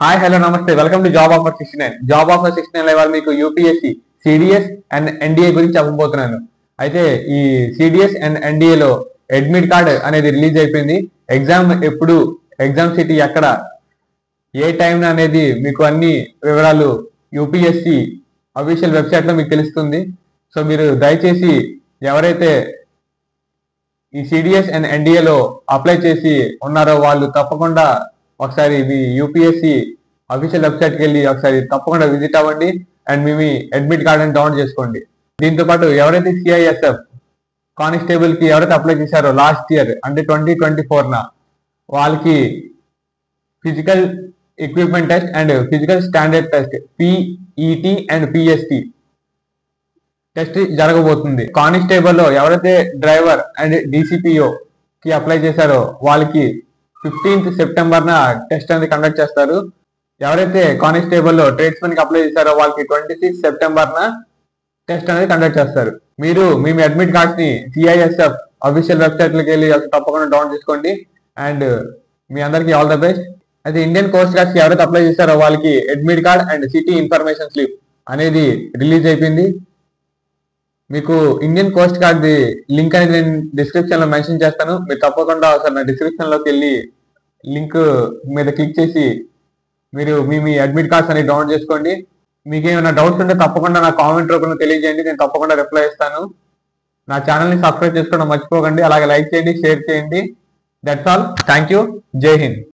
Hi hello నమస్తే welcome to job offer 69. Job offer 69 ఇవాళ మీకు యూపీఎస్సి సిడిఎస్ అండ్ ఎన్డీఏ గురించి చెప్పబోతున్నాను. అయితే ఈ సిడిఎస్ అండ్ ఎన్డీఏలో అడ్మిట్ కార్డ్ అనేది రిలీజ్ అయిపోయింది. ఎగ్జామ్ ఎప్పుడు, ఎగ్జామ్ సిటీ ఎక్కడ, ఏ టైం అనేది మీకు అన్ని వివరాలు యూపీఎస్సి అఫీషియల్ వెబ్సైట్ లో మీకు తెలుస్తుంది. సో మీరు దయచేసి ఎవరైతే ఈ సిడిఎస్ అండ్ ఎన్డీఏలో అప్లై చేసి ఉన్నారో వాళ్ళు తప్పకుండా ఒకసారి మీ యూపీఎస్సి అఫీషియల్ వెబ్సైట్కి వెళ్ళి ఒకసారి తప్పకుండా విజిట్ అవ్వండి అండ్ మీ అడ్మిట్ కార్డ్ అని డౌన్లోడ్ చేసుకోండి. దీంతో పాటు ఎవరైతే సిఐఎస్ఎఫ్ కానిస్టేబుల్ కి ఎవరైతే అప్లై చేశారో లాస్ట్ ఇయర్ అంటే 2024 వాళ్ళకి physical equipment test and physical standard test PET and PST test జరగబోతుంది. కానిస్టేబుల్ లో ఎవరైతే డ్రైవర్ అండ్ డిసిపిఓ కి అప్లై చేశారో వాళ్ళకి 15th సెప్టెంబర్ టెస్ట్ అనేది కండక్ట్ చేస్తారు. ఎవరైతే కానిస్టేబుల్ లో ట్రేడ్స్మెన్ కి అప్లై చేశారో వాళ్ళకి 26th సెప్టెంబర్ టెస్ట్ అనేది కండక్ట్ చేస్తారు. మీరు మీ అడ్మిట్ కార్డ్స్ ని సిఐఎస్ఎఫ్ అఫీషియల్ వెబ్సైట్ లోకి వెళ్ళి తప్పకుండా డౌన్లోడ్ చేసుకోండి అండ్ మీ అందరికి ఆల్ ద బెస్ట్. అయితే ఇండియన్ కోస్ట్ గార్డ్స్ కి ఎవరైతే అప్లై చేశారో వాళ్ళకి admit card and city information slip అనేది రిలీజ్ అయిపోయింది. మీకు ఇండియన్ కోస్ట్ గార్డ్ లింక్ అనేది నేను డిస్క్రిప్షన్ లో మెన్షన్ చేస్తాను. మీరు తప్పకుండా ఒకసారి నా డిస్క్రిప్షన్ లోకి వెళ్ళి లింక్ మీద క్లిక్ చేసి మీరు మీ అడ్మిట్ కార్డ్స్ అనేది డౌన్లోడ్ చేసుకోండి. మీకు ఏమైనా డౌట్స్ ఉంటే తప్పకుండా నా కామెంట్ రూపంలో తెలియజేయండి, నేను తప్పకుండా రిప్లై ఇస్తాను. నా ఛానల్ ని సబ్స్క్రైబ్ చేసుకోవడం మర్చిపోకండి, అలాగే లైక్ చేయండి, షేర్ చేయండి. That's all. Thank you. జై హింద్.